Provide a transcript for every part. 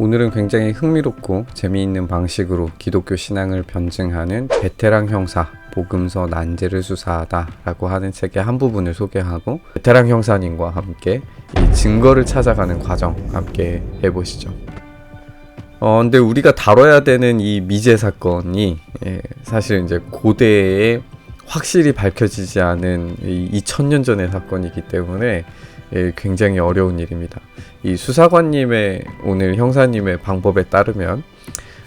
오늘은 굉장히 흥미롭고 재미있는 방식으로 기독교 신앙을 변증하는 베테랑 형사 복음서 난제를 수사하다 라고 하는 책의 한 부분을 소개하고 베테랑 형사님과 함께 이 증거를 찾아가는 과정 함께 해보시죠. 근데 우리가 다뤄야 되는 이 미제 사건이 사실 이제 고대에 확실히 밝혀지지 않은 2000년 전의 사건이기 때문에 굉장히 어려운 일입니다. 이 수사관님의 오늘 형사님의 방법에 따르면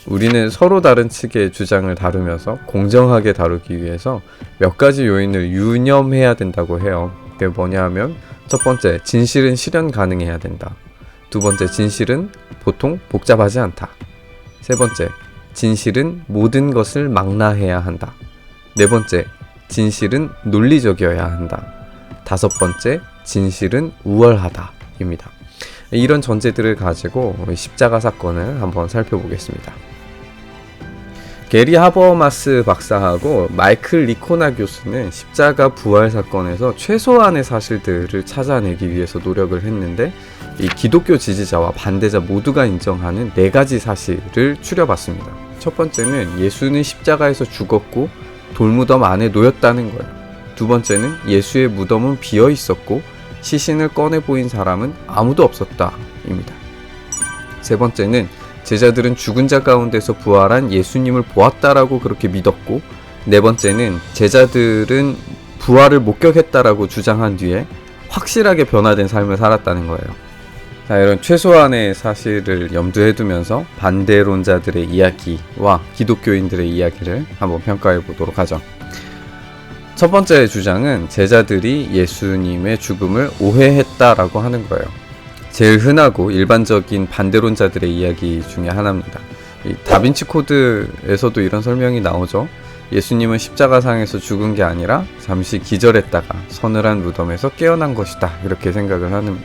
우리는 서로 다른 측의 주장을 다루면서 공정하게 다루기 위해서 몇 가지 요인을 유념해야 된다고 해요. 그게 뭐냐 하면 첫 번째, 진실은 실현 가능해야 된다. 두 번째, 진실은 보통 복잡하지 않다. 세 번째, 진실은 모든 것을 망라해야 한다. 네 번째, 진실은 논리적이어야 한다. 다섯 번째, 진실은 우월하다 입니다. 이런 전제들을 가지고 십자가 사건을 한번 살펴보겠습니다. 게리 하버마스 박사하고 마이클 리코나 교수는 십자가 부활 사건에서 최소한의 사실들을 찾아내기 위해서 노력을 했는데 이 기독교 지지자와 반대자 모두가 인정하는 4가지 사실을 추려봤습니다. 첫 번째는 예수는 십자가에서 죽었고 돌무덤 안에 놓였다는 거예요. 두 번째는 예수의 무덤은 비어 있었고 시신을 꺼내 보인 사람은 아무도 없었다 입니다. 세 번째는 제자들은 죽은 자 가운데서 부활한 예수님을 보았다라고 그렇게 믿었고, 네 번째는 제자들은 부활을 목격했다라고 주장한 뒤에 확실하게 변화된 삶을 살았다는 거예요. 자, 이런 최소한의 사실을 염두에 두면서 반대론자들의 이야기와 기독교인들의 이야기를 한번 평가해 보도록 하죠. 첫 번째 주장은 제자들이 예수님의 죽음을 오해했다라고 하는 거예요. 제일 흔하고 일반적인 반대론자들의 이야기 중에 하나입니다. 이 다빈치 코드에서도 이런 설명이 나오죠. 예수님은 십자가상에서 죽은 게 아니라 잠시 기절했다가 서늘한 무덤에서 깨어난 것이다, 이렇게 생각을 하는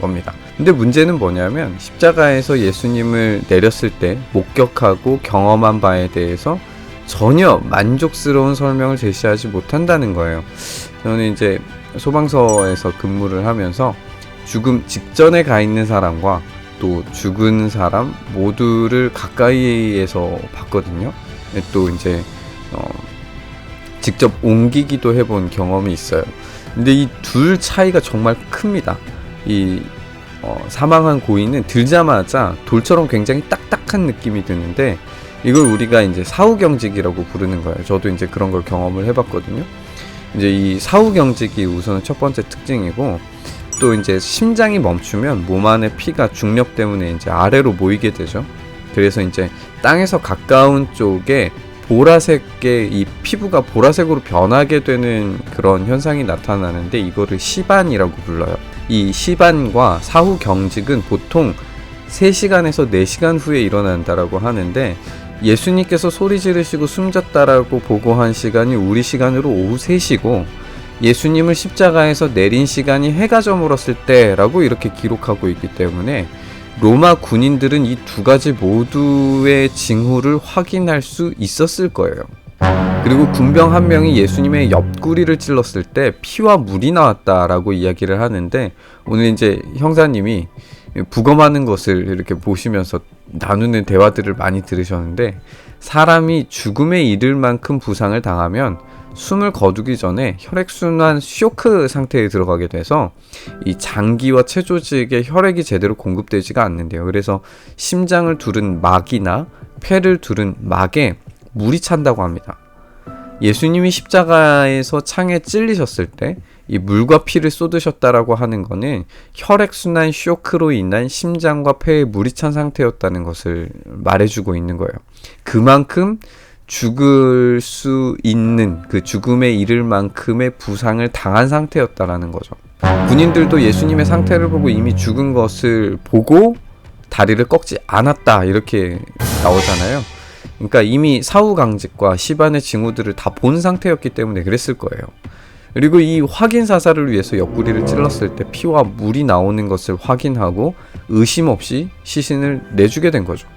겁니다. 근데 문제는 뭐냐면 십자가에서 예수님을 내렸을 때 목격하고 경험한 바에 대해서 전혀 만족스러운 설명을 제시하지 못한다는 거예요. 저는 이제 소방서에서 근무를 하면서 죽음 직전에 가 있는 사람과 또 죽은 사람 모두를 가까이에서 봤거든요. 또 이제 직접 옮기기도 해본 경험이 있어요. 근데 이 둘 차이가 정말 큽니다. 이 사망한 고인은 들자마자 돌처럼 굉장히 딱딱한 느낌이 드는데 이걸 우리가 이제 사후경직이라고 부르는 거예요. 저도 이제 그런 걸 경험을 해봤거든요. 이제 이 사후경직이 우선 첫 번째 특징이고, 또 이제 심장이 멈추면 몸 안의 피가 중력 때문에 이제 아래로 모이게 되죠. 그래서 이제 땅에서 가까운 쪽에 보라색의 이 피부가 보라색으로 변하게 되는 그런 현상이 나타나는데 이거를 시반이라고 불러요. 이 시반과 사후경직은 보통 3시간에서 4시간 후에 일어난다라고 하는데, 예수님께서 소리 지르시고 숨졌다라고 보고한 시간이 우리 시간으로 오후 3시고 예수님을 십자가에서 내린 시간이 해가 저물었을 때라고 이렇게 기록하고 있기 때문에 로마 군인들은 이 2가지 모두의 징후를 확인할 수 있었을 거예요. 그리고 군병 한 명이 예수님의 옆구리를 찔렀을 때 피와 물이 나왔다라고 이야기를 하는데, 오늘 이제 형사님이 부검하는 것을 이렇게 보시면서 나누는 대화들을 많이 들으셨는데, 사람이 죽음에 이를 만큼 부상을 당하면 숨을 거두기 전에 혈액순환 쇼크 상태에 들어가게 돼서 이 장기와 체조직에 혈액이 제대로 공급되지가 않는데요. 그래서 심장을 두른 막이나 폐를 두른 막에 물이 찬다고 합니다. 예수님이 십자가에서 창에 찔리셨을 때 이 물과 피를 쏟으셨다라고 하는 거는 혈액순환 쇼크로 인한 심장과 폐에 물이 찬 상태였다는 것을 말해주고 있는 거예요. 그만큼 죽을 수 있는, 그 죽음에 이를 만큼의 부상을 당한 상태였다라는 거죠. 군인들도 예수님의 상태를 보고 이미 죽은 것을 보고 다리를 꺾지 않았다, 이렇게 나오잖아요. 그러니까 이미 사후강직과 시반의 징후들을 다 본 상태였기 때문에 그랬을 거예요. 그리고 이 확인 사살을 위해서 옆구리를 찔렀을 때 피와 물이 나오는 것을 확인하고 의심 없이 시신을 내주게 된 거죠.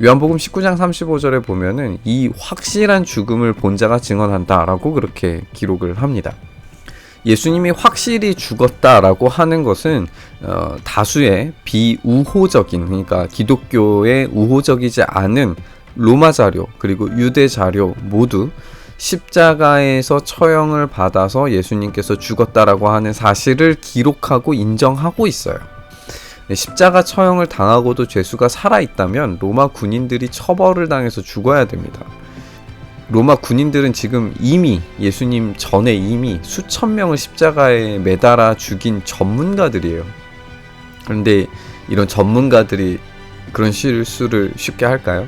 요한복음 19장 35절에 보면은 이 확실한 죽음을 본 자가 증언한다 라고 그렇게 기록을 합니다. 예수님이 확실히 죽었다라고 하는 것은 다수의 비우호적인, 그러니까 기독교의 우호적이지 않은 로마 자료 그리고 유대 자료 모두 십자가에서 처형을 받아서 예수님께서 죽었다라고 하는 사실을 기록하고 인정하고 있어요. 십자가 처형을 당하고도 죄수가 살아있다면 로마 군인들이 처벌을 당해서 죽어야 됩니다. 로마 군인들은 지금 이미 예수님 전에 이미 수천 명을 십자가에 매달아 죽인 전문가들이에요. 그런데 이런 전문가들이 그런 실수를 쉽게 할까요?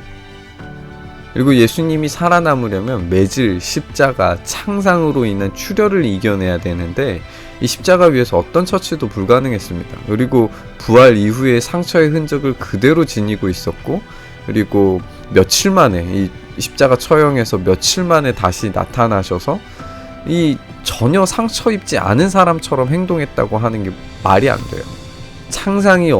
그리고 예수님이 살아남으려면 매질 십자가 창상으로 인한 출혈을 이겨내야 되는데 이 십자가 위에서 어떤 처치도 불가능했습니다. 그리고 부활 이후에 상처의 흔적을 그대로 지니고 있었고, 그리고 며칠 만에 이 십자가 처형에서 며칠 만에 다시 나타나셔서 이 전혀 상처 입지 않은 사람처럼 행동했다고 하는 게 말이 안 돼요. 창상이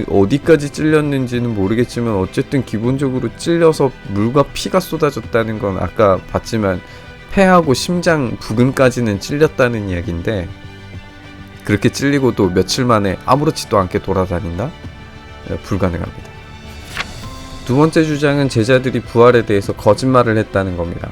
어디까지 찔렸는지는 모르겠지만 어쨌든 기본적으로 찔려서 물과 피가 쏟아졌다는 건 아까 봤지만 폐하고 심장 부근까지는 찔렸다는 이야기인데, 그렇게 찔리고도 며칠 만에 아무렇지도 않게 돌아다닌다? 불가능합니다. 두 번째 주장은 제자들이 부활에 대해서 거짓말을 했다는 겁니다.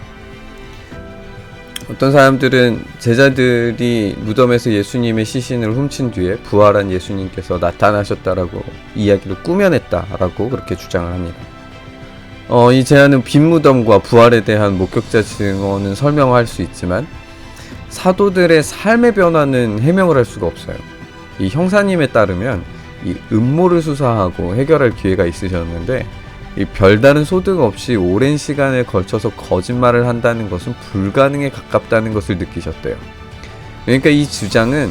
어떤 사람들은 제자들이 무덤에서 예수님의 시신을 훔친 뒤에 부활한 예수님께서 나타나셨다라고 이야기를 꾸며냈다라고 그렇게 주장을 합니다. 이 제안은 빈 무덤과 부활에 대한 목격자 증언은 설명할 수 있지만 사도들의 삶의 변화는 해명을 할 수가 없어요. 이 형사님에 따르면 이 음모를 수사하고 해결할 기회가 있으셨는데 이 별다른 소득 없이 오랜 시간에 걸쳐서 거짓말을 한다는 것은 불가능에 가깝다는 것을 느끼셨대요. 그러니까 이 주장은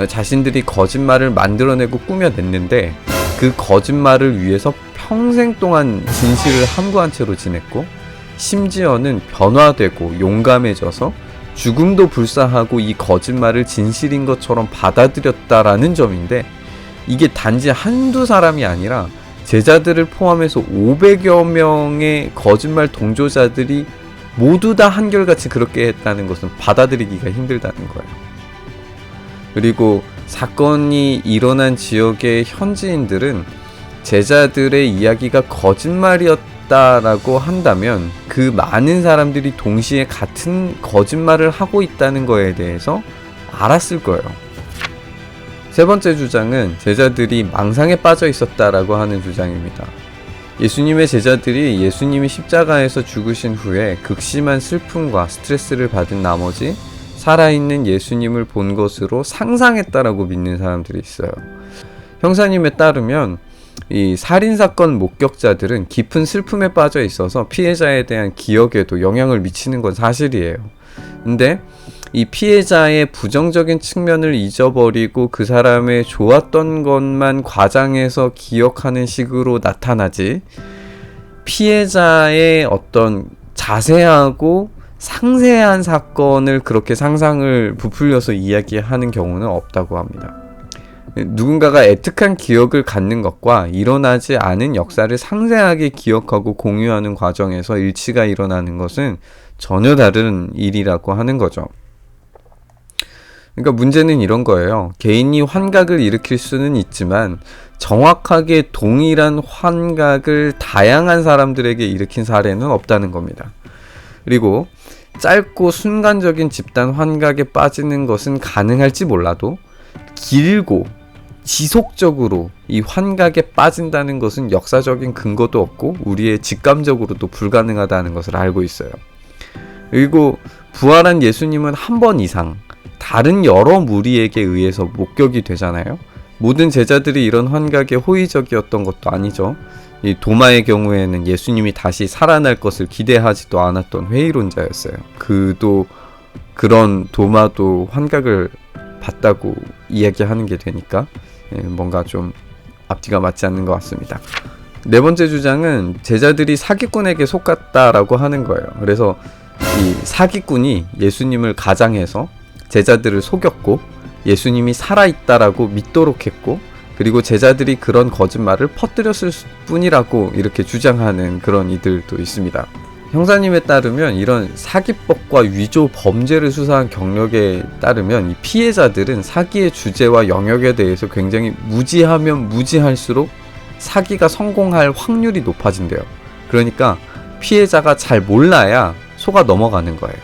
자신들이 거짓말을 만들어내고 꾸며냈는데 그 거짓말을 위해서 평생 동안 진실을 함구한 채로 지냈고, 심지어는 변화되고 용감해져서 죽음도 불사하고 이 거짓말을 진실인 것처럼 받아들였다라는 점인데, 이게 단지 한두 사람이 아니라 제자들을 포함해서 500여 명의 거짓말 동조자들이 모두 다 한결같이 그렇게 했다는 것은 받아들이기가 힘들다는 거예요. 그리고 사건이 일어난 지역의 현지인들은 제자들의 이야기가 거짓말이었다라고 한다면 그 많은 사람들이 동시에 같은 거짓말을 하고 있다는 거에 대해서 알았을 거예요. 세 번째 주장은 제자들이 망상에 빠져 있었다라고 하는 주장입니다. 예수님의 제자들이 예수님이 십자가에서 죽으신 후에 극심한 슬픔과 스트레스를 받은 나머지 살아있는 예수님을 본 것으로 상상했다라고 믿는 사람들이 있어요. 형사님에 따르면 이 살인사건 목격자들은 깊은 슬픔에 빠져 있어서 피해자에 대한 기억에도 영향을 미치는 건 사실이에요. 근데 이 피해자의 부정적인 측면을 잊어버리고 그 사람의 좋았던 것만 과장해서 기억하는 식으로 나타나지, 피해자의 어떤 자세하고 상세한 사건을 그렇게 상상을 부풀려서 이야기하는 경우는 없다고 합니다. 누군가가 애틋한 기억을 갖는 것과 일어나지 않은 역사를 상세하게 기억하고 공유하는 과정에서 일치가 일어나는 것은 전혀 다른 일이라고 하는 거죠. 그러니까 문제는 이런 거예요. 개인이 환각을 일으킬 수는 있지만 정확하게 동일한 환각을 다양한 사람들에게 일으킨 사례는 없다는 겁니다. 그리고 짧고 순간적인 집단 환각에 빠지는 것은 가능할지 몰라도 길고 지속적으로 이 환각에 빠진다는 것은 역사적인 근거도 없고 우리의 직감적으로도 불가능하다는 것을 알고 있어요. 그리고 부활한 예수님은 한 번 이상 다른 여러 무리에게 의해서 목격이 되잖아요. 모든 제자들이 이런 환각에 호의적이었던 것도 아니죠. 이 도마의 경우에는 예수님이 다시 살아날 것을 기대하지도 않았던 회의론자였어요. 그도 그런 도마도 환각을 봤다고 이야기하는 게 되니까 뭔가 좀 앞뒤가 맞지 않는 것 같습니다. 네 번째 주장은 제자들이 사기꾼에게 속았다라고 하는 거예요. 그래서 이 사기꾼이 예수님을 가장해서 제자들을 속였고 예수님이 살아있다라고 믿도록 했고, 그리고 제자들이 그런 거짓말을 퍼뜨렸을 뿐이라고 이렇게 주장하는 그런 이들도 있습니다. 형사님에 따르면 이런 사기법과 위조 범죄를 수사한 경력에 따르면 이 피해자들은 사기의 주제와 영역에 대해서 굉장히 무지하면 무지할수록 사기가 성공할 확률이 높아진대요. 그러니까 피해자가 잘 몰라야 속아 넘어가는 거예요.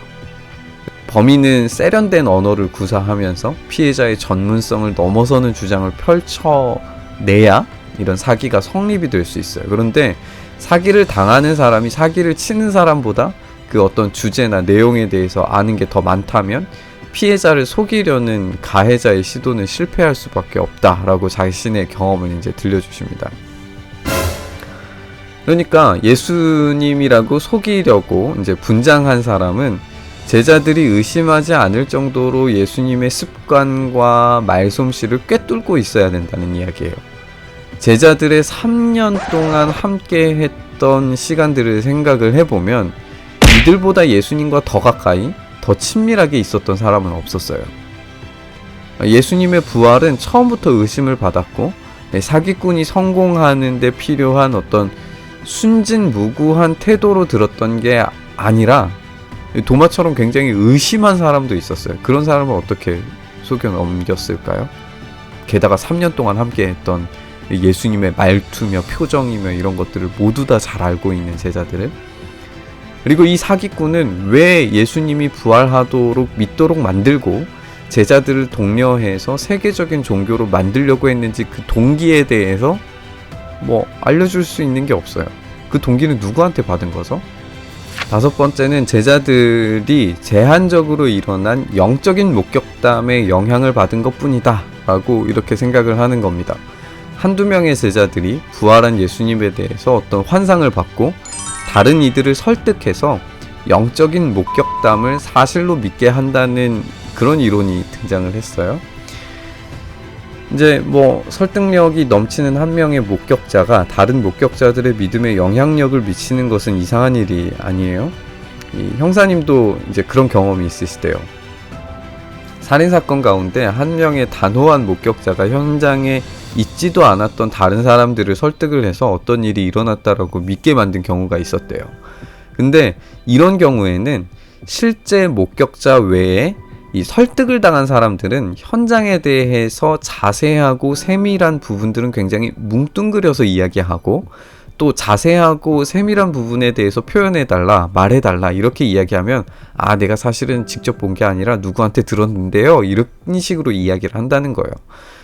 범인은 세련된 언어를 구사하면서 피해자의 전문성을 넘어서는 주장을 펼쳐내야 이런 사기가 성립이 될 수 있어요. 그런데 사기를 당하는 사람이 사기를 치는 사람보다 그 어떤 주제나 내용에 대해서 아는 게 더 많다면 피해자를 속이려는 가해자의 시도는 실패할 수밖에 없다라고 자신의 경험을 이제 들려주십니다. 그러니까 예수님이라고 속이려고 이제 분장한 사람은 제자들이 의심하지 않을 정도로 예수님의 습관과 말솜씨를 꿰뚫고 있어야 된다는 이야기예요. 제자들의 3년 동안 함께 했던 시간들을 생각을 해보면 이들보다 예수님과 더 가까이, 더 친밀하게 있었던 사람은 없었어요. 예수님의 부활은 처음부터 의심을 받았고 사기꾼이 성공하는 데 필요한 어떤 순진무구한 태도로 들었던 게 아니라 도마처럼 굉장히 의심한 사람도 있었어요. 그런 사람을 어떻게 속여 넘겼을까요? 게다가 3년 동안 함께 했던 예수님의 말투며 표정이며 이런 것들을 모두 다 잘 알고 있는 제자들을, 그리고 이 사기꾼은 왜 예수님이 부활하도록 믿도록 만들고 제자들을 독려해서 세계적인 종교로 만들려고 했는지 그 동기에 대해서 알려줄 수 있는 게 없어요. 그 동기는 누구한테 받은 거죠? 5번째는 제자들이 제한적으로 일어난 영적인 목격담에 영향을 받은 것 뿐이다 라고 이렇게 생각을 하는 겁니다. 한두 명의 제자들이 부활한 예수님에 대해서 어떤 환상을 받고 다른 이들을 설득해서 영적인 목격담을 사실로 믿게 한다는 그런 이론이 등장을 했어요. 이제 설득력이 넘치는 한 명의 목격자가 다른 목격자들의 믿음에 영향력을 미치는 것은 이상한 일이 아니에요. 이 형사님도 이제 그런 경험이 있으시대요. 살인사건 가운데 한 명의 단호한 목격자가 현장에 있지도 않았던 다른 사람들을 설득을 해서 어떤 일이 일어났다라고 믿게 만든 경우가 있었대요. 근데 이런 경우에는 실제 목격자 외에 이 설득을 당한 사람들은 현장에 대해서 자세하고 세밀한 부분들은 굉장히 뭉뚱그려서 이야기하고, 또 자세하고 세밀한 부분에 대해서 표현해달라, 말해달라 이렇게 이야기하면 내가 사실은 직접 본 게 아니라 누구한테 들었는데요 이런 식으로 이야기를 한다는 거예요.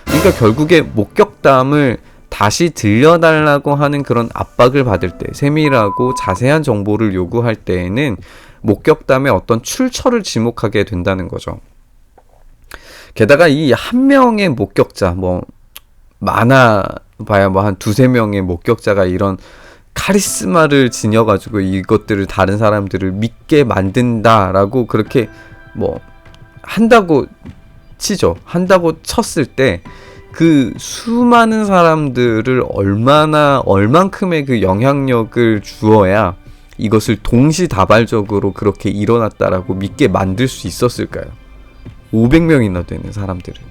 그러니까 결국에 목격담을 다시 들려달라고 하는 그런 압박을 받을 때, 세밀하고 자세한 정보를 요구할 때에는 목격담의 어떤 출처를 지목하게 된다는 거죠. 게다가 이 한 명의 목격자, 많아봐야 한 두세 명의 목격자가 이런 카리스마를 지녀가지고 이것들을 다른 사람들을 믿게 만든다라고 그렇게 한다고 치죠. 한다고 쳤을 때 그 수많은 사람들을 얼만큼의 그 영향력을 주어야 이것을 동시다발적으로 그렇게 일어났다라고 믿게 만들 수 있었을까요? 500명이나 되는 사람들을.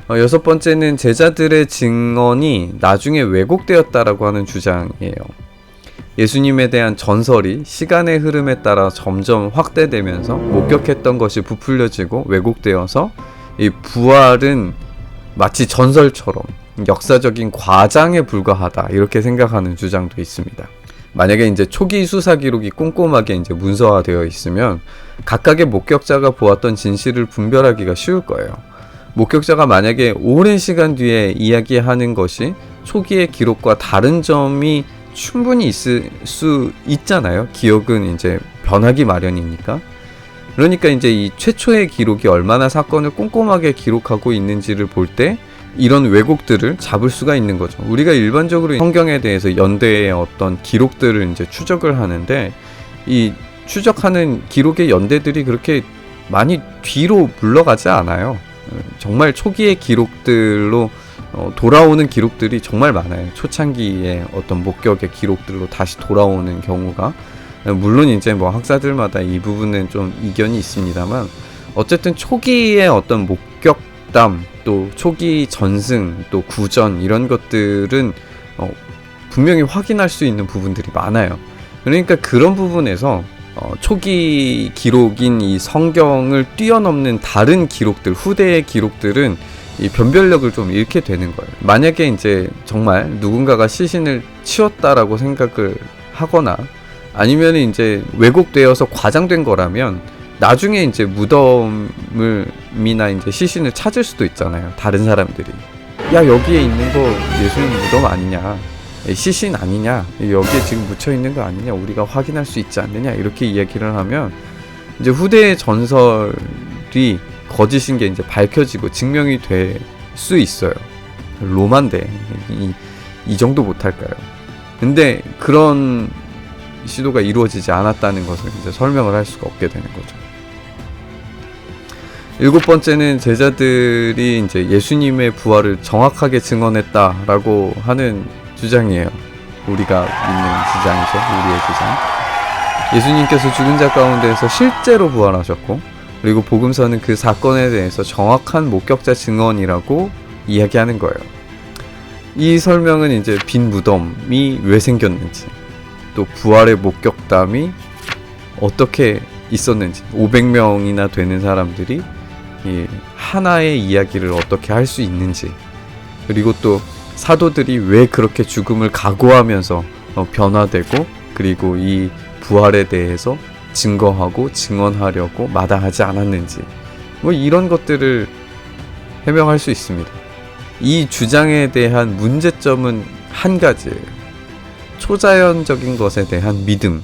6번째는 제자들의 증언이 나중에 왜곡되었다라고 하는 주장이에요. 예수님에 대한 전설이 시간의 흐름에 따라 점점 확대되면서 목격했던 것이 부풀려지고 왜곡되어서 이 부활은 마치 전설처럼 역사적인 과장에 불과하다 이렇게 생각하는 주장도 있습니다. 만약에 이제 초기 수사 기록이 꼼꼼하게 이제 문서화되어 있으면 각각의 목격자가 보았던 진실을 분별하기가 쉬울 거예요. 목격자가 만약에 오랜 시간 뒤에 이야기하는 것이 초기의 기록과 다른 점이 충분히 있을 수 있잖아요. 기억은 이제 변하기 마련이니까. 그러니까 이제 이 최초의 기록이 얼마나 사건을 꼼꼼하게 기록하고 있는지를 볼 때 이런 왜곡들을 잡을 수가 있는 거죠. 우리가 일반적으로 성경에 대해서 연대의 어떤 기록들을 이제 추적을 하는데, 이 추적하는 기록의 연대들이 그렇게 많이 뒤로 물러가지 않아요. 정말 초기의 기록들로 돌아오는 기록들이 정말 많아요. 초창기의 어떤 목격의 기록들로 다시 돌아오는 경우가, 물론 이제 학자들마다 이 부분은 좀 이견이 있습니다만, 어쨌든 초기의 어떤 목격담, 또 초기 전승, 또 구전 이런 것들은 분명히 확인할 수 있는 부분들이 많아요. 그러니까 그런 부분에서 초기 기록인 이 성경을 뛰어넘는 다른 기록들, 후대의 기록들은 이 변별력을 좀 잃게 되는 거예요. 만약에 이제 정말 누군가가 시신을 치웠다라고 생각을 하거나 아니면 이제 왜곡되어서 과장된 거라면 나중에 이제 무덤이나 이제 시신을 찾을 수도 있잖아요. 다른 사람들이 야 여기에 있는 거 예수님 무덤 아니냐, 시신 아니냐, 여기에 지금 묻혀 있는 거 아니냐, 우리가 확인할 수 있지 않느냐 이렇게 이야기를 하면 이제 후대의 전설이 거짓인 게 이제 밝혀지고 증명이 될 수 있어요. 로마인데 이 정도 못할까요? 근데 그런 시도가 이루어지지 않았다는 것을 이제 설명을 할 수가 없게 되는 거죠. 7번째는 제자들이 이제 예수님의 부활을 정확하게 증언했다라고 하는 주장이에요. 우리가 믿는 주장이죠. 우리의 주장. 예수님께서 죽은 자 가운데에서 실제로 부활하셨고, 그리고 복음서는 그 사건에 대해서 정확한 목격자 증언이라고 이야기하는 거예요. 이 설명은 이제 빈 무덤이 왜 생겼는지, 또 부활의 목격담이 어떻게 있었는지, 500명이나 되는 사람들이 하나의 이야기를 어떻게 할 수 있는지, 그리고 또 사도들이 왜 그렇게 죽음을 각오하면서 변화되고, 그리고 이 부활에 대해서 증거하고 증언하려고 마다하지 않았는지, 뭐 이런 것들을 해명할 수 있습니다. 이 주장에 대한 문제점은 한 가지예요. 초자연적인 것에 대한 믿음,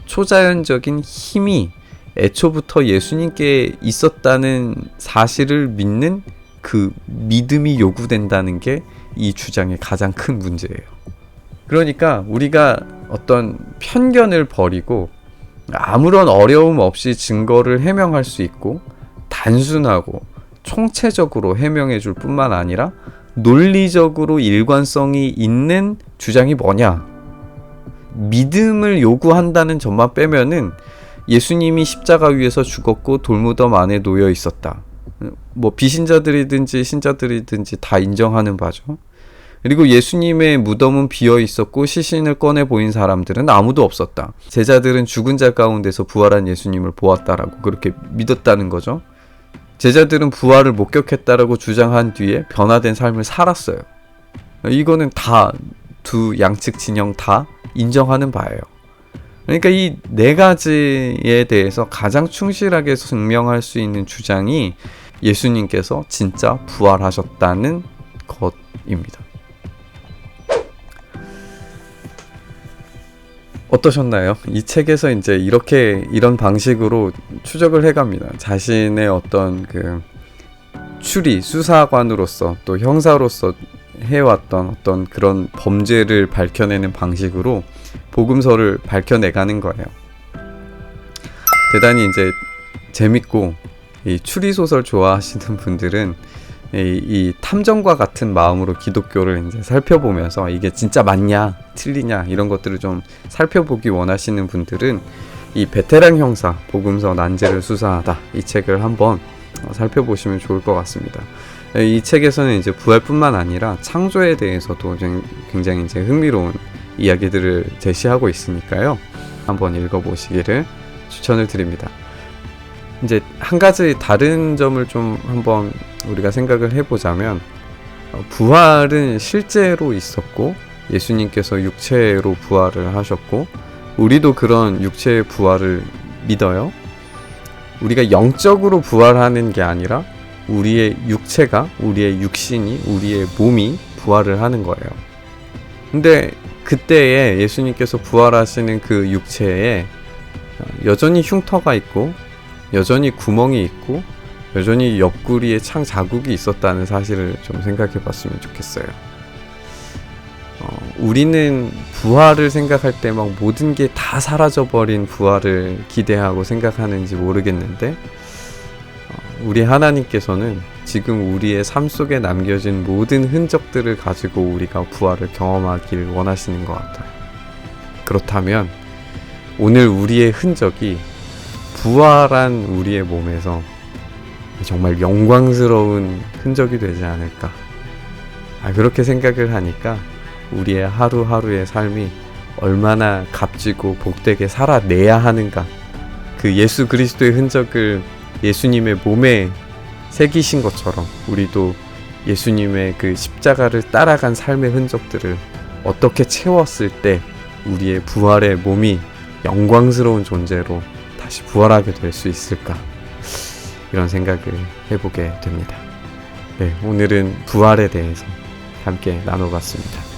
초자연적인 힘이 애초부터 예수님께 있었다는 사실을 믿는 그 믿음이 요구된다는 게 이 주장의 가장 큰 문제예요. 그러니까 우리가 어떤 편견을 버리고 아무런 어려움 없이 증거를 해명할 수 있고, 단순하고 총체적으로 해명해 줄 뿐만 아니라 논리적으로 일관성이 있는 주장이 뭐냐? 믿음을 요구한다는 점만 빼면은 예수님이 십자가 위에서 죽었고 돌무덤 안에 놓여 있었다. 뭐 비신자들이든지 신자들이든지 다 인정하는 바죠. 그리고 예수님의 무덤은 비어 있었고 시신을 꺼내 보인 사람들은 아무도 없었다. 제자들은 죽은 자 가운데서 부활한 예수님을 보았다라고 그렇게 믿었다는 거죠. 제자들은 부활을 목격했다라고 주장한 뒤에 변화된 삶을 살았어요. 이거는 다 두 양측 진영 다 인정하는 바예요. 그러니까 이 네 가지에 대해서 가장 충실하게 증명할 수 있는 주장이 예수님께서 진짜 부활하셨다는 것입니다. 어떠셨나요? 이 책에서 이제 이런 방식으로 추적을 해갑니다. 자신의 어떤 그 수사관으로서 또 형사로서 해왔던 어떤 그런 범죄를 밝혀내는 방식으로 복음서를 밝혀내가는 거예요. 대단히 이제 재밌고, 이 추리소설 좋아하시는 분들은 이 탐정과 같은 마음으로 기독교를 이제 살펴보면서 이게 진짜 맞냐 틀리냐 이런 것들을 좀 살펴보기 원하시는 분들은 이 베테랑 형사 복음서 난제를 수사하다 이 책을 한번 살펴보시면 좋을 것 같습니다. 이 책에서는 이제 부활뿐만 아니라 창조에 대해서도 굉장히 이제 흥미로운 이야기들을 제시하고 있으니까요. 한번 읽어보시기를 추천을 드립니다. 이제 한 가지 다른 점을 좀 한번 우리가 생각을 해보자면, 부활은 실제로 있었고 예수님께서 육체로 부활을 하셨고 우리도 그런 육체의 부활을 믿어요. 우리가 영적으로 부활하는 게 아니라 우리의 육체가, 우리의 육신이, 우리의 몸이 부활을 하는 거예요. 근데 그때에 예수님께서 부활하시는 그 육체에 여전히 흉터가 있고 여전히 구멍이 있고 여전히 옆구리에 창 자국이 있었다는 사실을 좀 생각해 봤으면 좋겠어요. 우리는 부활을 생각할 때 막 모든 게 다 사라져버린 부활을 기대하고 생각하는지 모르겠는데, 우리 하나님께서는 지금 우리의 삶 속에 남겨진 모든 흔적들을 가지고 우리가 부활을 경험하길 원하시는 것 같아요. 그렇다면 오늘 우리의 흔적이 부활한 우리의 몸에서 정말 영광스러운 흔적이 되지 않을까. 그렇게 생각을 하니까 우리의 하루하루의 삶이 얼마나 값지고 복되게 살아내야 하는가, 그 예수 그리스도의 흔적을 예수님의 몸에 새기신 것처럼 우리도 예수님의 그 십자가를 따라간 삶의 흔적들을 어떻게 채웠을 때 우리의 부활의 몸이 영광스러운 존재로 다시 부활하게 될 수 있을까, 이런 생각을 해보게 됩니다. 네, 오늘은 부활에 대해서 함께 나눠봤습니다.